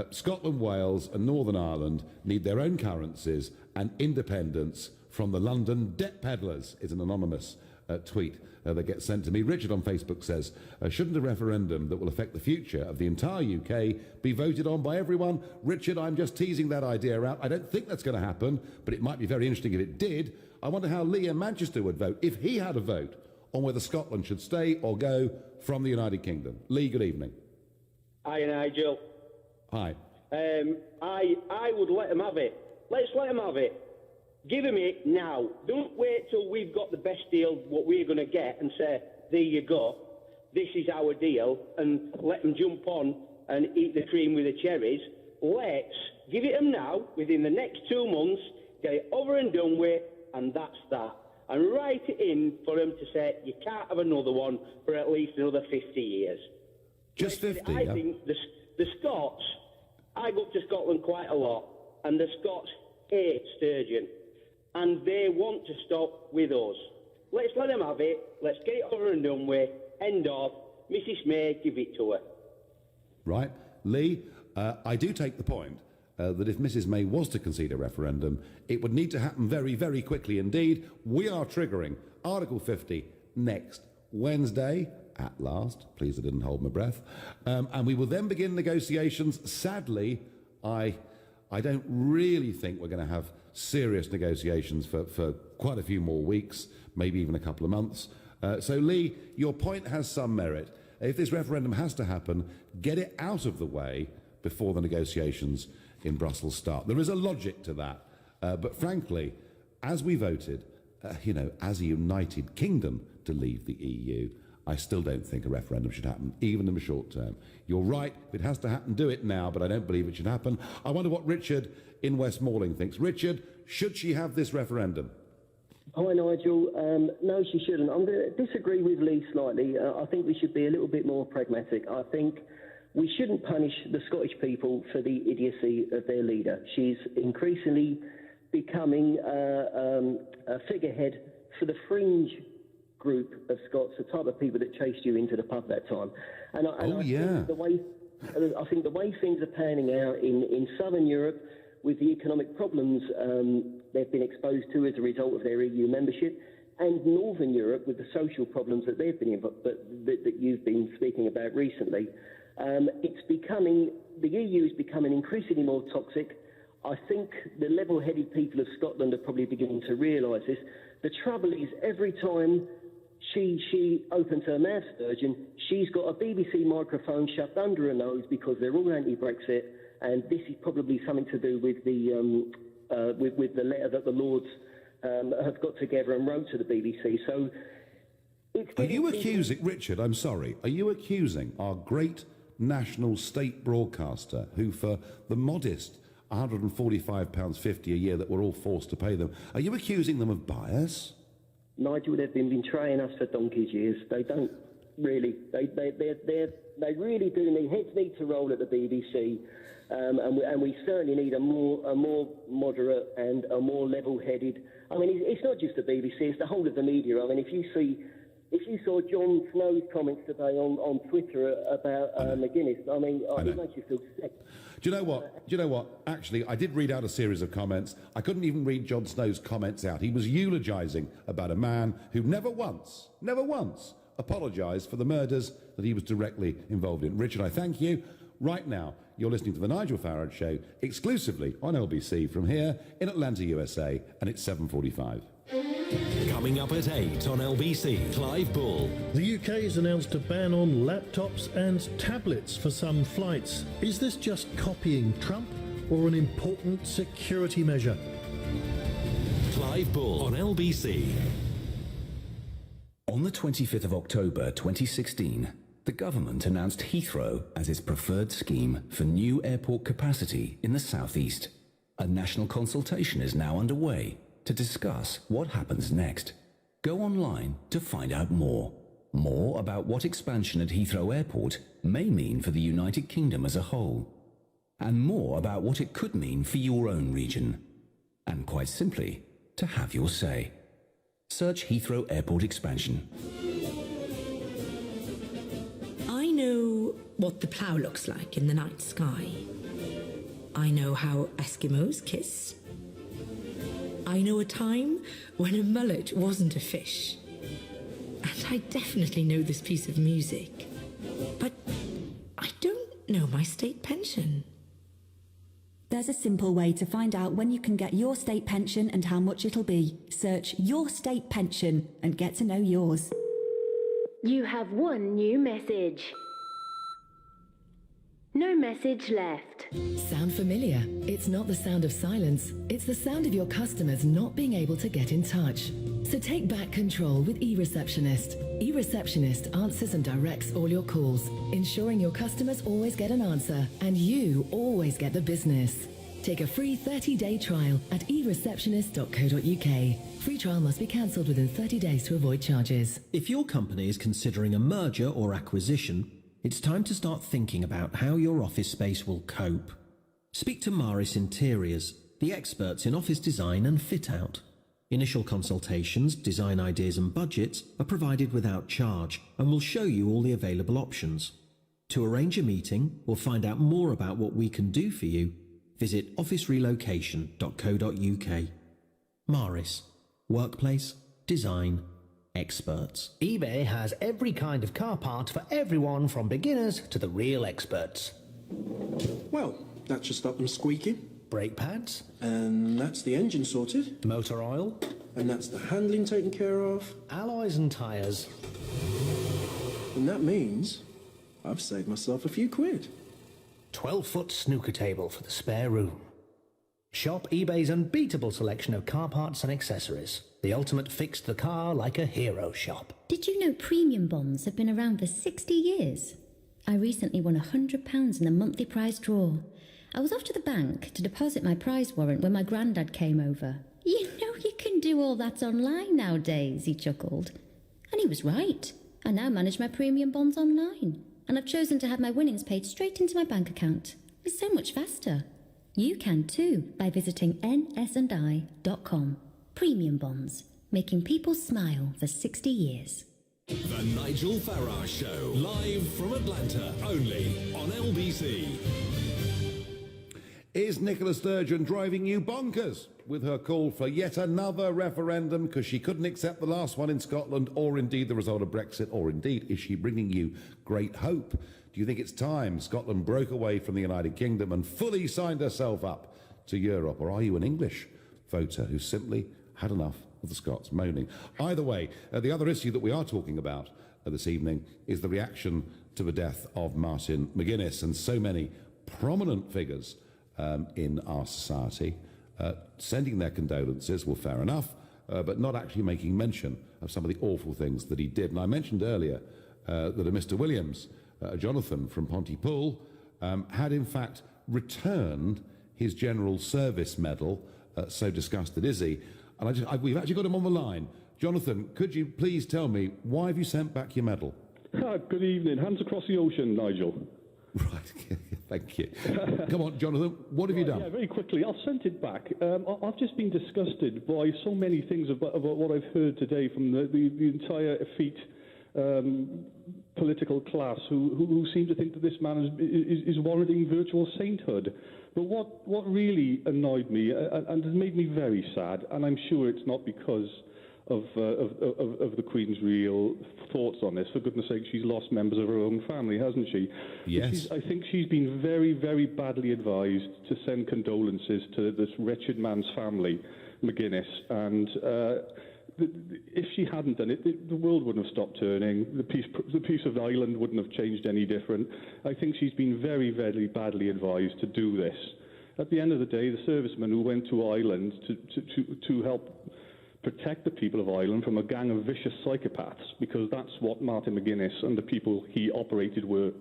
Scotland, Wales and Northern Ireland need their own currencies and independence from the London debt peddlers, is an anonymous tweet that gets sent to me. Richard on Facebook says, shouldn't a referendum that will affect the future of the entire UK be voted on by everyone? Richard, I'm just teasing that idea out. I don't think that's going to happen, but it might be very interesting if it did. I wonder how Lee in Manchester would vote if he had a vote on whether Scotland should stay or go from the United Kingdom. Lee, good evening. Hi, Nigel. Hi. I would let them have it. Let's let them have it. Give them it now. Don't wait till we've got the best deal, what we're going to get, and say, there you go, this is our deal, and let them jump on and eat the cream with the cherries. Let's give it them now, within the next 2 months, get it over and done with, and that's that. And write it in for them to say you can't have another one for at least another 50 years. Just 50, I think the Scots, I go up to Scotland quite a lot, and the Scots hate Sturgeon, and they want to stop with us. Let's let them have it, let's get it over and done with, end of. Mrs May, give it to her. Right. Lee, I do take the point that if Mrs May was to concede a referendum, it would need to happen very, very quickly indeed. We are triggering Article 50 next Wednesday, at last. Please, I didn't hold my breath. And we will then begin negotiations. Sadly, I don't really think we're going to have serious negotiations for quite a few more weeks, maybe even a couple of months. So, Lee, your point has some merit. If this referendum has to happen, get it out of the way before the negotiations in Brussels start. There is a logic to that. But frankly, as we voted, as a United Kingdom to leave the EU, I still don't think a referendum should happen, even in the short term. You're right, if it has to happen, do it now, but I don't believe it should happen. I wonder what Richard in Westmoreland thinks. Richard, should she have this referendum? Hi, Nigel. No, she shouldn't. I'm going to disagree with Lee slightly. I think we should be a little bit more pragmatic. I think we shouldn't punish the Scottish people for the idiocy of their leader. She's increasingly becoming a figurehead for the fringe group of Scots, the type of people that chased you into the pub that time. And I think the way things are panning out in Southern Europe, with the economic problems they've been exposed to as a result of their EU membership, and Northern Europe with the social problems that they've been in, that you've been speaking about recently, the EU is becoming increasingly more toxic. I think the level-headed people of Scotland are probably beginning to realise this. The trouble is, every time she opens her mouth, Sturgeon, she's got a BBC microphone shoved under her nose because they're all anti-Brexit, and this is probably something to do with the letter that the Lords have got together and wrote to the BBC. So, are you accusing, Richard, I'm sorry, are you accusing our great national state broadcaster, who for the modest £145.50 a year that we're all forced to pay them, are you accusing them of bias? Nigel, they've been betraying us for donkey's years. They don't really. They really do need. Heads need to roll at the BBC, and we certainly need a more moderate and a more level-headed. I mean, it's not just the BBC; it's the whole of the media. I mean, if you saw Jon Snow's comments today on Twitter about McGuinness, I mean, it makes you feel sick. Do you know what? Actually, I did read out a series of comments. I couldn't even read Jon Snow's comments out. He was eulogising about a man who never once apologised for the murders that he was directly involved in. Richard, I thank you. Right now, you're listening to The Nigel Farage Show, exclusively on LBC from here in Atlanta, USA, and it's 7:45. Coming up at 8 on LBC, Clive Bull. The UK has announced a ban on laptops and tablets for some flights. Is this just copying Trump or an important security measure? Clive Bull on LBC. On the 25th of October 2016, the government announced Heathrow as its preferred scheme for new airport capacity in the southeast. A national consultation is now underway to discuss what happens next. Go online to find out more. More about what expansion at Heathrow Airport may mean for the United Kingdom as a whole. And more about what it could mean for your own region. And quite simply, to have your say. Search Heathrow Airport expansion. I know what the plough looks like in the night sky. I know how Eskimos kiss. I know a time when a mullet wasn't a fish. And I definitely know this piece of music. But I don't know my state pension. There's a simple way to find out when you can get your state pension and how much it'll be. Search Your State Pension and get to know yours. You have one new message. No message left. Sound familiar? It's not the sound of silence. It's the sound of your customers not being able to get in touch. So take back control with eReceptionist. eReceptionist answers and directs all your calls, ensuring your customers always get an answer and you always get the business. Take a free 30-day trial at ereceptionist.co.uk. Free trial must be cancelled within 30 days to avoid charges. If your company is considering a merger or acquisition, it's time to start thinking about how your office space will cope. Speak to Maris Interiors, the experts in office design and fit-out. Initial consultations, design ideas and budgets are provided without charge and will show you all the available options. To arrange a meeting or find out more about what we can do for you, visit officerelocation.co.uk. Maris, workplace, design, experts. eBay has every kind of car part for everyone from beginners to the real experts. Well, that should stop them squeaking. Brake pads. And that's the engine sorted. Motor oil. And that's the handling taken care of. Alloys and tyres. And that means I've saved myself a few quid. 12-foot snooker table for the spare room. Shop eBay's unbeatable selection of car parts and accessories. The ultimate fix the car like a hero shop. Did you know premium bonds have been around for 60 years? I recently won £100 in a monthly prize draw. I was off to the bank to deposit my prize warrant when my granddad came over. You know you can do all that online nowadays, he chuckled. And he was right. I now manage my premium bonds online. And I've chosen to have my winnings paid straight into my bank account. It's so much faster. You can too by visiting nsandi.com. Premium bonds, making people smile for 60 years. The Nigel Farage Show, live from Atlanta, only on LBC. Is Nicola Sturgeon driving you bonkers with her call for yet another referendum because she couldn't accept the last one in Scotland, or indeed the result of Brexit, or indeed is she bringing you great hope? Do you think it's time Scotland broke away from the United Kingdom and fully signed herself up to Europe, or are you an English voter who simply had enough of the Scots moaning? Either way, the other issue that we are talking about this evening is the reaction to the death of Martin McGuinness, and so many prominent figures in our society sending their condolences. Well, fair enough, but not actually making mention of some of the awful things that he did. And I mentioned earlier that a Mr. Williams, Jonathan from Pontypool, had in fact returned his General Service Medal. So disgusted is he. And we've actually got him on the line. Jonathan, could you please tell me, why have you sent back your medal? Good evening. Hands across the ocean, Nigel. Right, thank you. Come on, Jonathan, what have you done? Yeah, very quickly. I've sent it back. I've just been disgusted by so many things about what I've heard today from the entire effete political class who seem to think that this man is warranting virtual sainthood. But what really annoyed me and has made me very sad, and I'm sure it's not because of the Queen's real thoughts on this. For goodness sake, she's lost members of her own family, hasn't she? Yes. I think she's been very, very badly advised to send condolences to this wretched man's family, McGuinness, and if she hadn't done it, the world wouldn't have stopped turning. The peace of Ireland wouldn't have changed any different. I think she's been very, very badly advised to do this. At the end of the day, the servicemen who went to Ireland to help protect the people of Ireland from a gang of vicious psychopaths, because that's what Martin McGuinness and the people he operated were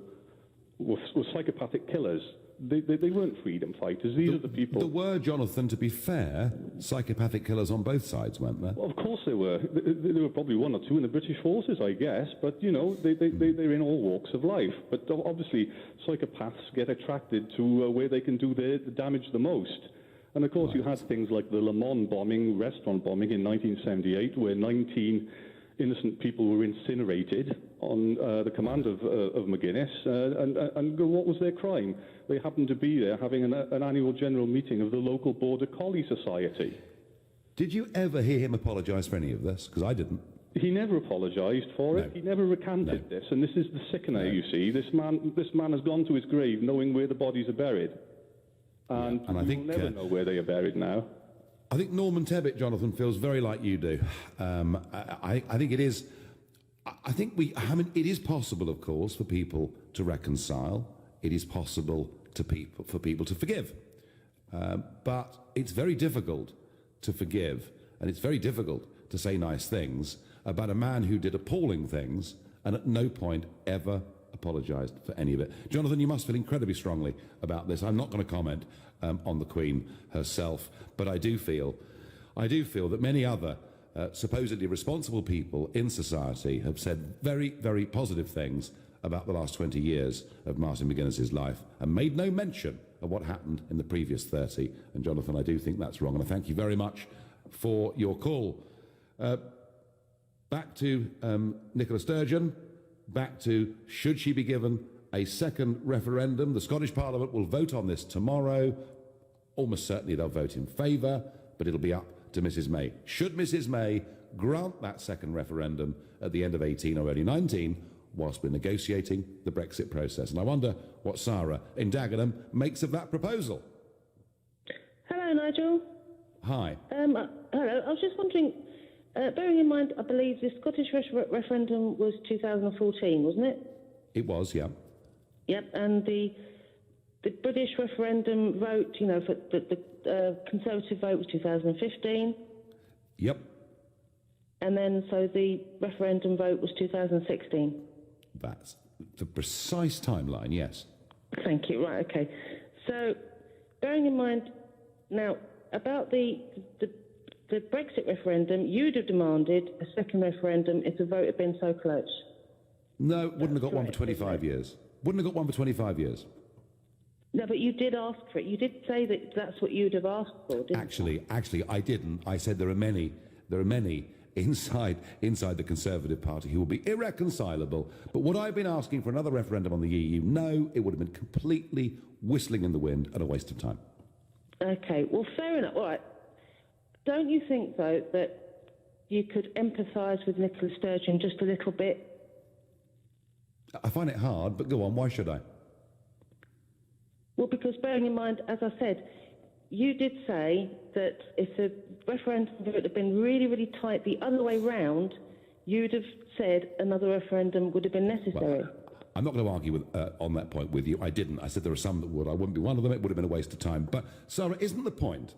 psychopathic killers. They weren't freedom fighters. These are the people. There were, Jonathan, to be fair, psychopathic killers on both sides, weren't there? Well, of course there were. There were probably one or two in the British forces, I guess. But, you know, they're in all walks of life. But obviously, psychopaths get attracted to where they can do the damage the most. And, of course, you had things like the Le Mans bombing, restaurant bombing in 1978, where 19 innocent people were incinerated on the command of McGuinness. And what was their crime? They happened to be there having an annual general meeting of the local Border Collie Society. Did you ever hear him apologise for any of this? Because I didn't. He never apologised for it. He never recanted this. And this is the sickener, you see. This man has gone to his grave knowing where the bodies are buried. And I think we'll never know where they are buried now. I think Norman Tebbit, Jonathan, feels very like you do. I think it is. It is possible, of course, for people to reconcile. It is possible for people to forgive. But it's very difficult to forgive, and it's very difficult to say nice things about a man who did appalling things and at no point ever apologised for any of it. Jonathan, you must feel incredibly strongly about this. I'm not going to comment on the Queen herself, but I do feel that many other supposedly responsible people in society have said very, very positive things about the last 20 years of Martin McGuinness's life and made no mention of what happened in the previous 30. And Jonathan, I do think that's wrong, and I thank you very much for your call. Back to Nicola Sturgeon, back to should she be given a second referendum. The Scottish Parliament will vote on this tomorrow. Almost certainly they'll vote in favour, but it'll be up to Mrs May. Should Mrs May grant that second referendum at the end of 18 or early 19, whilst we're negotiating the Brexit process? And I wonder what Sarah in Dagenham makes of that proposal. Hello, Nigel. Hi. Hello. I was just wondering, bearing in mind, I believe the Scottish referendum was 2014, wasn't it? It was, yeah. Yep, and the British referendum vote, you know, for the Conservative vote was 2015. Yep. And then, so the referendum vote was 2016. That's the precise timeline, yes. Thank you. Right, okay. So, bearing in mind, now, about the Brexit referendum, you'd have demanded a second referendum if the vote had been so close. No, wouldn't have got one for 25 years. Wouldn't have got one for 25 years. No, but you did ask for it. You did say that that's what you'd have asked for, didn't you? Actually, I didn't. I said there are many inside the Conservative Party who will be irreconcilable. But would I have been asking for another referendum on the EU? No, it would have been completely whistling in the wind and a waste of time. Okay, well, fair enough. All right. Don't you think, though, that you could empathise with Nicola Sturgeon just a little bit? I find it hard, but go on, why should I? Well, because bearing in mind, as I said, you did say that if the referendum vote had been really, really tight the other way round, you'd have said another referendum would have been necessary. Well, I'm not going to argue on that point with you. I didn't. I said there are some that would. I wouldn't be one of them. It would have been a waste of time. But, Sarah, isn't the point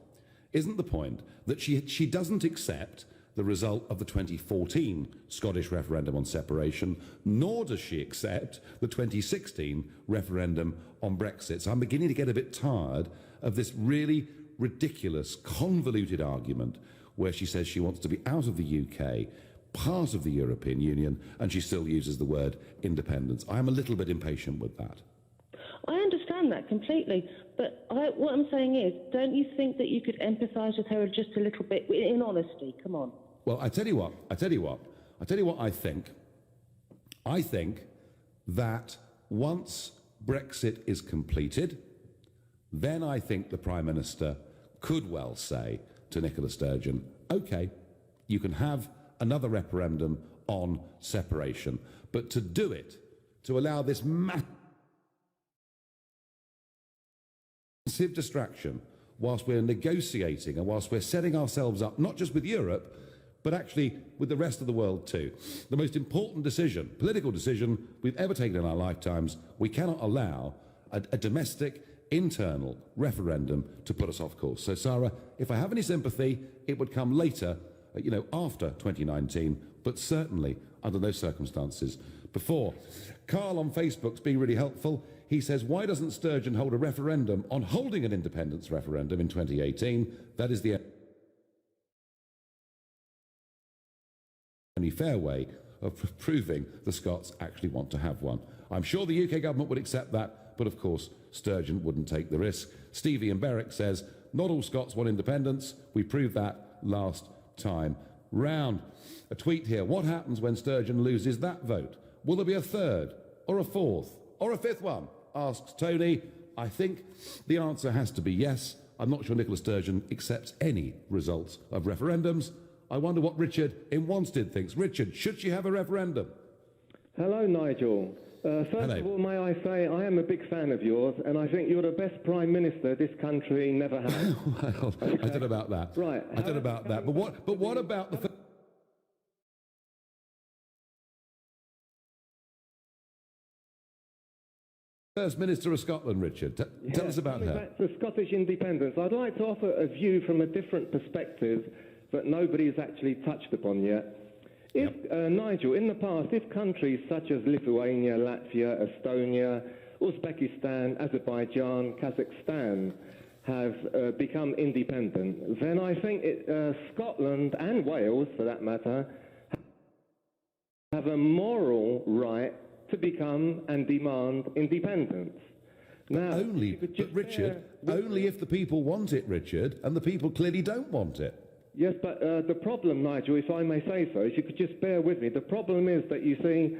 that she doesn't accept the result of the 2014 Scottish referendum on separation, nor does she accept the 2016 referendum on Brexit. So I'm beginning to get a bit tired of this really ridiculous, convoluted argument where she says she wants to be out of the UK, part of the European Union, and she still uses the word independence. I am a little bit impatient with that. I understand that completely, but what I'm saying is, don't you think that you could empathise with her just a little bit, in honesty? Come on. Well, I tell you what I think. I think that once Brexit is completed, then I think the Prime Minister could well say to Nicola Sturgeon, OK, you can have another referendum on separation, but to do it, to allow this massive distraction whilst we're negotiating and whilst we're setting ourselves up, not just with Europe, but actually with the rest of the world too. The most important decision, political decision we've ever taken in our lifetimes, we cannot allow a domestic, internal referendum to put us off course. So, Sarah, if I have any sympathy, it would come later, after 2019, but certainly under those circumstances before. Carl on Facebook's being really helpful. He says, why doesn't Sturgeon hold a referendum on holding an independence referendum in 2018? That is the only fair way of proving the Scots actually want to have one. I'm sure the UK government would accept that, but of course Sturgeon wouldn't take the risk. Stevie in Berwick says, not all Scots want independence. We proved that last time round. A tweet here, what happens when Sturgeon loses that vote? Will there be a third or a fourth or a fifth one? Asks Tony. I think the answer has to be yes. I'm not sure Nicola Sturgeon accepts any results of referendums. I wonder what Richard in Wanstead thinks. Richard, should she have a referendum? Hello, Nigel. First of all, may I say I am a big fan of yours, and I think you're the best Prime Minister this country never had. Well, okay. I don't know about that. Right. I don't know about that. But what about the First Minister of Scotland, Richard? Tell us about her. Back to Scottish independence. I'd like to offer a view from a different perspective that nobody's actually touched upon yet. If, Nigel, in the past, if countries such as Lithuania, Latvia, Estonia, Uzbekistan, Azerbaijan, Kazakhstan have become independent, then I think Scotland and Wales, for that matter, have a moral right to become and demand independence. Now, only if the people want it, Richard, and the people clearly don't want it. Yes, but the problem, Nigel, if I may say so, if you could just bear with me, the problem is that, you see,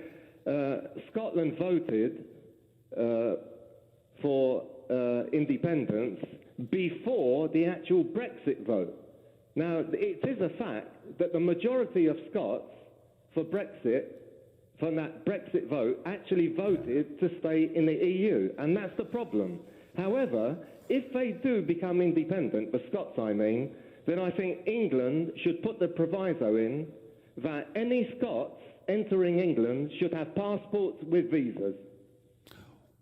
Scotland voted for independence before the actual Brexit vote. Now, it is a fact that the majority of Scots for Brexit, from that Brexit vote, actually voted to stay in the EU, and that's the problem. However, if they do become independent, the Scots I mean, then I think England should put the proviso in that any Scots entering England should have passports with visas.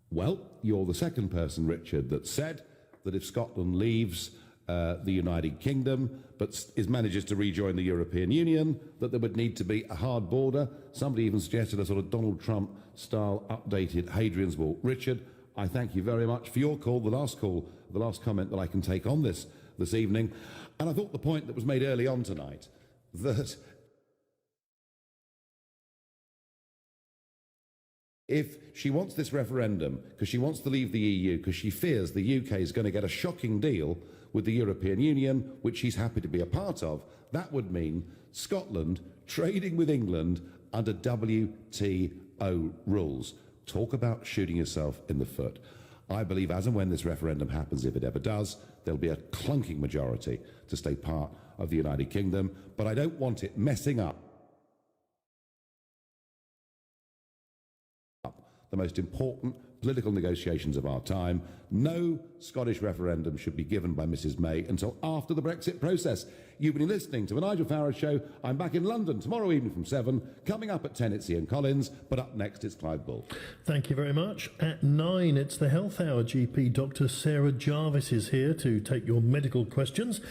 Well, you're the second person, Richard, that said that if Scotland leaves the United Kingdom but manages to rejoin the European Union, that there would need to be a hard border. Somebody even suggested a sort of Donald Trump-style updated Hadrian's Wall. Richard, I thank you very much for your call, the last comment that I can take on this evening. And I thought the point that was made early on tonight, that if she wants this referendum because she wants to leave the EU, because she fears the UK is going to get a shocking deal with the European Union, which she's happy to be a part of, that would mean Scotland trading with England under WTO rules. Talk about shooting yourself in the foot. I believe as and when this referendum happens, if it ever does, there'll be a clunking majority to stay part of the United Kingdom, but I don't want it messing up the most important political negotiations of our time. No Scottish referendum should be given by Mrs May until after the Brexit process. You've been listening to the Nigel Farage Show. I'm back in London tomorrow evening from 7. Coming up at 10, it's Ian Collins, but up next, it's Clive Bull. Thank you very much. At 9, it's the Health Hour. GP Dr. Sarah Jarvis is here to take your medical questions.